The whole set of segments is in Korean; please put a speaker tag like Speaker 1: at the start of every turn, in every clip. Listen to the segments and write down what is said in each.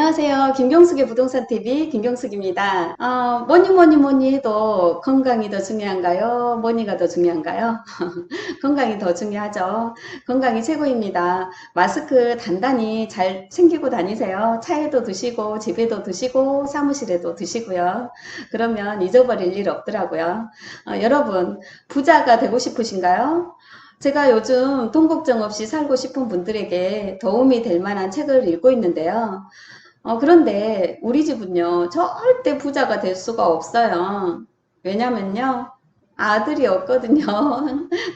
Speaker 1: 안녕하세요. 김경숙의 부동산 TV 김경숙입니다. 뭐니 해도 건강이 더 중요한가요? 뭐니가 더 중요한가요? 건강이 더 중요하죠. 건강이 최고입니다. 마스크 단단히 잘 챙기고 다니세요. 차에도 드시고 집에도 드시고 사무실에도 드시고요. 그러면 잊어버릴 일 없더라고요. 여러분 부자가 되고 싶으신가요? 제가 요즘 돈 걱정 없이 살고 싶은 분들에게 도움이 될 만한 책을 읽고 있는데요. 그런데 우리 집은요, 절대 부자가 될 수가 없어요. 왜냐면요, 아들이 없거든요.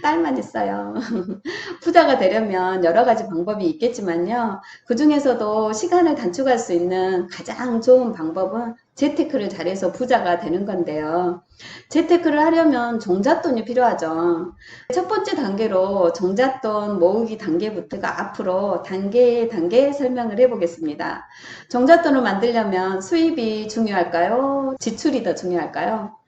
Speaker 1: 딸만 있어요. 부자가 되려면 여러 가지 방법이 있겠지만요. 그 중에서도 시간을 단축할 수 있는 가장 좋은 방법은 재테크를 잘해서 부자가 되는 건데요. 재테크를 하려면 종잣돈이 필요하죠. 첫 번째 단계로 종잣돈 모으기 단계부터가 앞으로 단계 설명을 해보겠습니다. 종잣돈을 만들려면 수입이 중요할까요? 지출이 더 중요할까요?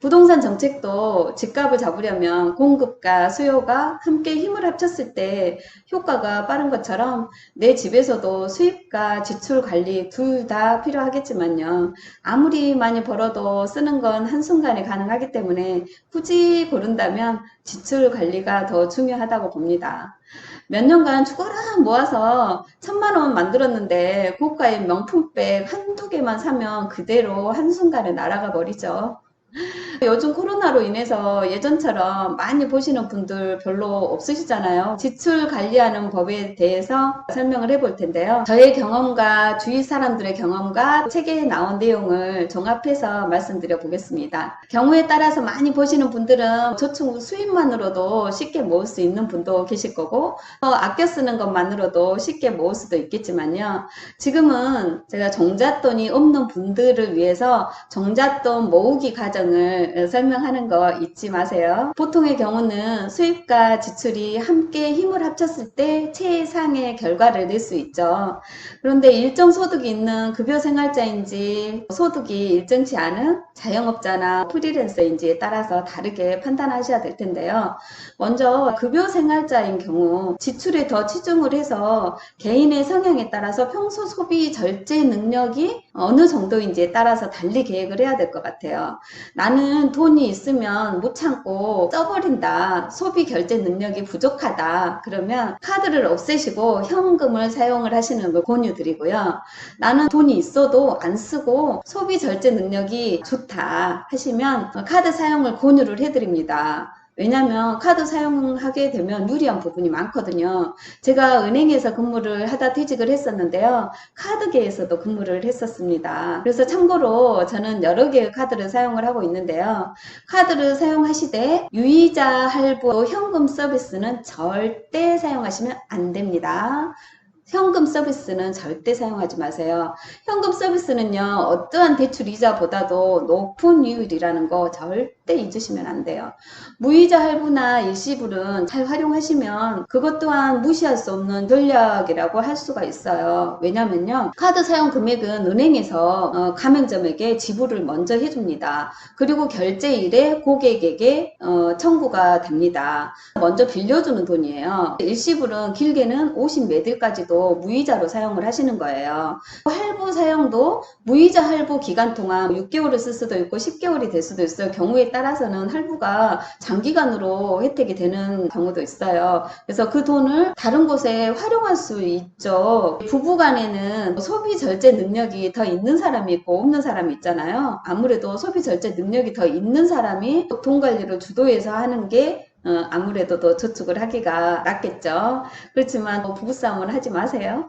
Speaker 1: 부동산 정책도 집값을 잡으려면 공급과 수요가 함께 힘을 합쳤을 때 효과가 빠른 것처럼 내 집에서도 수입과 지출 관리 둘 다 필요하겠지만요. 아무리 많이 벌어도 쓰는 건 한순간에 가능하기 때문에 굳이 고른다면 지출 관리가 더 중요하다고 봅니다. 몇 년간 죽어라 모아서 1,000만 원 만들었는데 고가의 명품백 한두 개만 사면 그대로 한순간에 날아가 버리죠. 요즘 코로나로 인해서 예전처럼 많이 보시는 분들 별로 없으시잖아요. 지출 관리하는 법에 대해서 설명을 해볼 텐데요. 저의 경험과 주위 사람들의 경험과 책에 나온 내용을 종합해서 말씀드려 보겠습니다. 경우에 따라서 많이 보시는 분들은 저축 수입만으로도 쉽게 모을 수 있는 분도 계실 거고 아껴 쓰는 것만으로도 쉽게 모을 수도 있겠지만요. 지금은 제가 종잣돈이 없는 분들을 위해서 종잣돈 모으기 과정을 설명하는 거 잊지 마세요. 보통의 경우는 수입과 지출이 함께 힘을 합쳤을 때 최상의 결과를 낼 수 있죠. 그런데 일정 소득이 있는 급여 생활자인지 소득이 일정치 않은 자영업자나 프리랜서인지에 따라서 다르게 판단하셔야 될 텐데요. 먼저 급여 생활자인 경우 지출에 더 치중을 해서 개인의 성향에 따라서 평소 소비 절제 능력이 어느 정도인지에 따라서 달리 계획을 해야 될 것 같아요. 나는 돈이 있으면 못 참고 써버린다. 소비 결제 능력이 부족하다. 그러면 카드를 없애시고 현금을 사용을 하시는 걸 권유드리고요. 나는 돈이 있어도 안 쓰고 소비 절제 능력이 좋다 하시면 카드 사용을 권유를 해드립니다. 왜냐하면 카드 사용하게 되면 유리한 부분이 많거든요. 제가 은행에서 근무를 하다 퇴직을 했었는데요. 카드계에서도 근무를 했었습니다. 그래서 참고로 저는 여러 개의 카드를 사용을 하고 있는데요. 카드를 사용하시되 유이자 할부 현금 서비스는 절대 사용하시면 안 됩니다. 현금 서비스는 절대 사용하지 마세요. 현금 서비스는요, 어떠한 대출 이자보다도 높은 이율이라는 거 절대 잊으시면 안 돼요. 무이자 할부나 일시불은 잘 활용하시면 그것 또한 무시할 수 없는 전략이라고 할 수가 있어요. 왜냐면요, 카드 사용 금액은 은행에서 가맹점에게 지불을 먼저 해줍니다. 그리고 결제일에 고객에게 청구가 됩니다. 먼저 빌려주는 돈이에요. 일시불은 길게는 50매들까지도 무이자로 사용을 하시는 거예요. 할부 사용도 무이자 할부 기간 동안 6개월을 쓸 수도 있고 10개월이 될 수도 있어요. 경우에 따라서는 할부가 장기간으로 혜택이 되는 경우도 있어요. 그래서 그 돈을 다른 곳에 활용할 수 있죠. 부부간에는 소비 절제 능력이 더 있는 사람이 있고 없는 사람이 있잖아요. 아무래도 소비 절제 능력이 더 있는 사람이 돈 관리를 주도해서 하는 게 아무래도 더 저축을 하기가 낫겠죠. 그렇지만 부부싸움은 하지 마세요.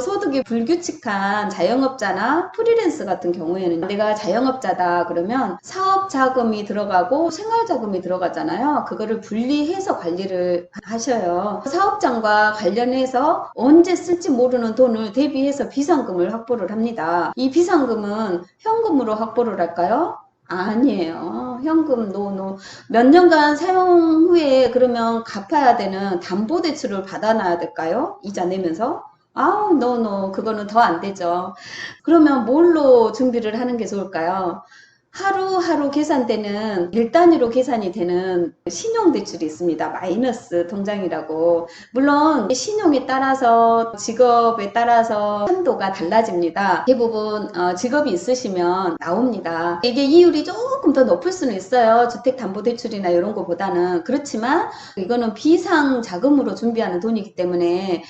Speaker 1: 소득이 불규칙한 자영업자나 프리랜서 같은 경우에는 내가 자영업자다 그러면 사업 자금이 들어가고 생활 자금이 들어가잖아요. 그거를 분리해서 관리를 하셔요. 사업장과 관련해서 언제 쓸지 모르는 돈을 대비해서 비상금을 확보를 합니다. 이 비상금은 현금으로 확보를 할까요? 아니에요. 현금 노. 몇 년간 사용 후에 그러면 갚아야 되는 담보대출을 받아놔야 될까요? 이자 내면서? 아우, 노. 그거는 더 안 되죠. 그러면 뭘로 준비를 하는 게 좋을까요? 하루하루 계산되는 일 단위로 계산이 되는 신용대출이 있습니다. 마이너스 통장이라고. 물론 신용에 따라서 직업에 따라서 한도가 달라집니다. 대부분 직업이 있으시면 나옵니다. 이게 이율이 조금 더 높을 수는 있어요. 주택담보대출이나 이런 거보다는. 그렇지만 이거는 비상 자금으로 준비하는 돈이기 때문에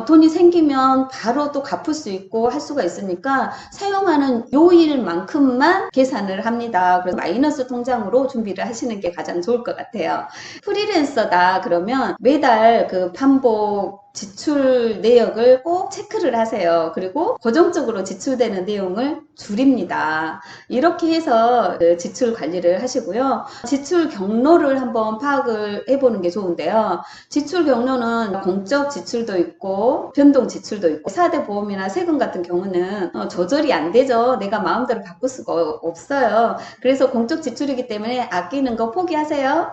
Speaker 1: 돈이 생기면 바로 또 갚을 수 있고 할 수가 있으니까 사용하는 요일만큼만 계산을 합니다. 그래서 마이너스 통장으로 준비를 하시는 게 가장 좋을 것 같아요. 프리랜서다 그러면 매달 그 반복 지출 내역을 꼭 체크를 하세요. 그리고 고정적으로 지출되는 내용을 줄입니다. 이렇게 해서 지출 관리를 하시고요. 지출 경로를 한번 파악을 해보는 게 좋은데요. 지출 경로는 공적 지출도 있고 변동 지출도 있고 4대 보험이나 세금 같은 경우는 조절이 안 되죠. 내가 마음대로 바꿀 수가 없어요. 그래서 공적 지출이기 때문에 아끼는 거 포기하세요.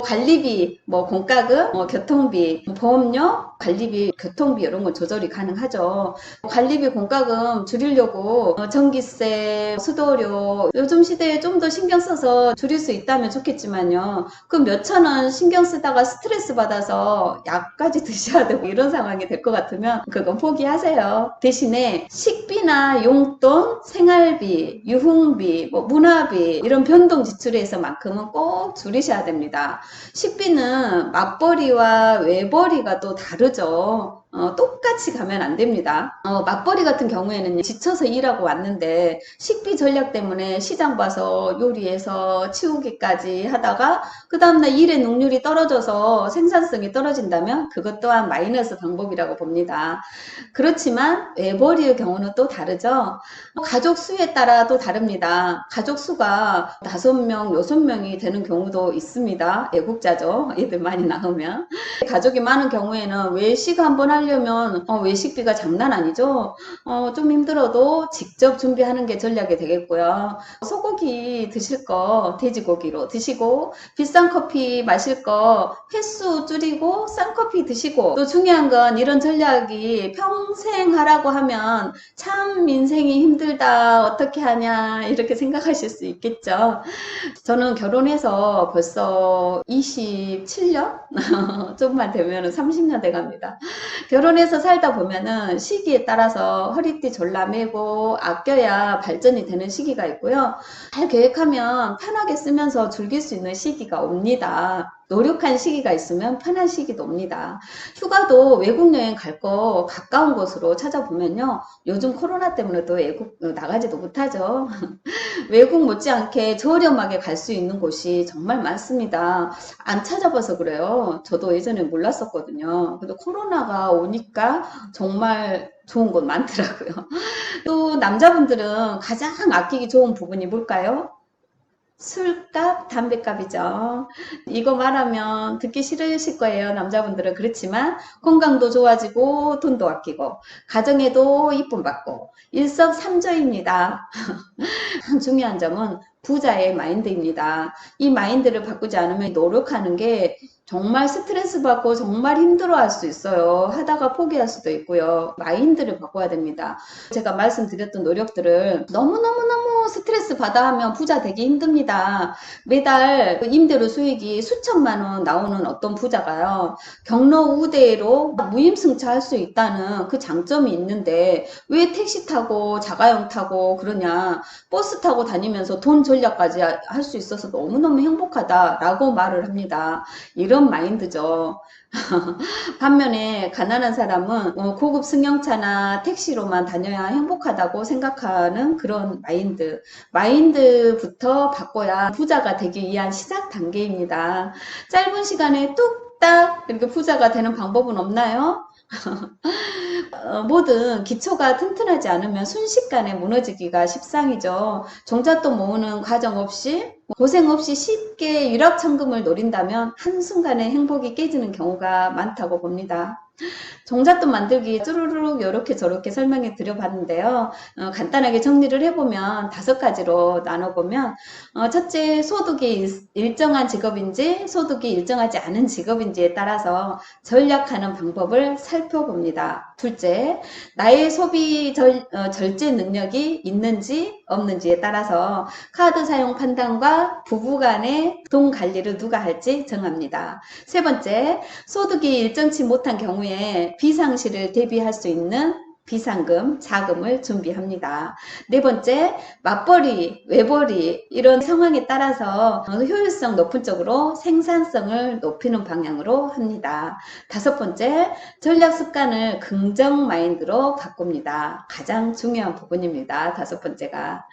Speaker 1: 관리비, 공과금, 교통비, 보험료, 관리비, 교통비 이런 건 조절이 가능하죠. 관리비, 공과금 줄이려고 전기세, 수도료 요즘 시대에 좀 더 신경 써서 줄일 수 있다면 좋겠지만요. 그 몇천 원 신경 쓰다가 스트레스 받아서 약까지 드셔야 되고 이런 상황이 될 것 같으면 그건 포기하세요. 대신에 식비나 용돈, 생활비, 유흥비, 문화비 이런 변동 지출에서만큼은 꼭 줄이셔야 됩니다. 식비는 맞벌이와 외벌이가 또 다르죠. 똑같이 가면 안 됩니다. 맞벌이 같은 경우에는 지쳐서 일하고 왔는데 식비 전략 때문에 시장 봐서 요리해서 치우기까지 하다가 그 다음날 일의 능률이 떨어져서 생산성이 떨어진다면 그것 또한 마이너스 방법이라고 봅니다. 그렇지만 외벌이의 경우는 또 다르죠. 가족 수에 따라 또 다릅니다. 가족 수가 5명, 6명이 되는 경우도 있습니다. 애국자죠. 애들 많이 낳으면. 가족이 많은 경우에는 외식 한번 하려면 외식비가 장난 아니죠. 좀 힘들어도 직접 준비하는 게 전략이 되겠고요. 소고기 드실 거 돼지고기로 드시고 비싼 커피 마실 거 횟수 줄이고 싼 커피 드시고 또 중요한 건 이런 전략이 평생 하라고 하면 참 인생이 힘들다 어떻게 하냐 이렇게 생각하실 수 있겠죠. 저는 결혼해서 벌써 27년? 좀만 되면 30년 돼 갑니다. 결혼해서 살다 보면은 시기에 따라서 허리띠 졸라매고 아껴야 발전이 되는 시기가 있고요. 잘 계획하면 편하게 쓰면서 즐길 수 있는 시기가 옵니다. 노력한 시기가 있으면 편한 시기도 옵니다. 휴가도 외국 여행 갈 거 가까운 곳으로 찾아보면요. 요즘 코로나 때문에 또 외국 나가지도 못하죠. 외국 못지않게 저렴하게 갈 수 있는 곳이 정말 많습니다. 안 찾아봐서 그래요. 저도 예전에 몰랐었거든요. 근데 코로나가 오니까 정말 좋은 곳 많더라고요. 또 남자분들은 가장 아끼기 좋은 부분이 뭘까요? 술값, 담배값이죠. 이거 말하면 듣기 싫으실 거예요. 남자분들은. 그렇지만 건강도 좋아지고 돈도 아끼고 가정에도 이쁨 받고 일석삼조입니다. 가장 중요한 점은 부자의 마인드입니다. 이 마인드를 바꾸지 않으면 노력하는 게 정말 스트레스 받고 정말 힘들어 할 수 있어요. 하다가 포기할 수도 있고요. 마인드를 바꿔야 됩니다. 제가 말씀드렸던 노력들을 너무너무너무 스트레스 받아 하면 부자 되기 힘듭니다. 매달 임대료 수익이 수천만 원 나오는 어떤 부자가요. 경로 우대로 무임승차할 수 있다는 그 장점이 있는데 왜 택시 타고 자가용 타고 그러냐. 버스 타고 다니면서 돈 전략까지 할 수 있어서 너무너무 행복하다라고 말을 합니다. 이런 마인드죠. 반면에 가난한 사람은 고급 승용차나 택시로만 다녀야 행복하다고 생각하는 그런 마인드부터 바꿔야 부자가 되기 위한 시작 단계입니다. 짧은 시간에 뚝딱 이렇게 부자가 되는 방법은 없나요? 뭐든 기초가 튼튼하지 않으면 순식간에 무너지기가 십상이죠. 종잣돈 모으는 과정 없이 고생 없이 쉽게 일확천금을 노린다면 한순간에 행복이 깨지는 경우가 많다고 봅니다. 종잣돈 만들기 쭈루룩 이렇게 저렇게 설명해 드려봤는데요. 간단하게 정리를 해보면 5가지로 나눠보면 첫째, 소득이 일정한 직업인지 소득이 일정하지 않은 직업인지에 따라서 전략하는 방법을 살펴봅니다. 둘째, 나의 소비 절제 능력이 있는지 없는지에 따라서 카드 사용 판단과 부부간의 돈 관리를 누가 할지 정합니다. 세 번째, 소득이 일정치 못한 경우에 비상시를 대비할 수 있는 비상금, 자금을 준비합니다. 네 번째, 맞벌이, 외벌이 이런 상황에 따라서 효율성 높은 쪽으로 생산성을 높이는 방향으로 합니다. 다섯 번째, 전략 습관을 긍정 마인드로 바꿉니다. 가장 중요한 부분입니다. 다섯 번째가.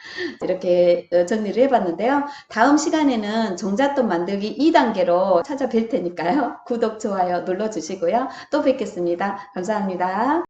Speaker 1: 이렇게 정리를 해봤는데요. 다음 시간에는 종잣돈 만들기 2단계로 찾아뵐 테니까요. 구독, 좋아요 눌러주시고요. 또 뵙겠습니다. 감사합니다.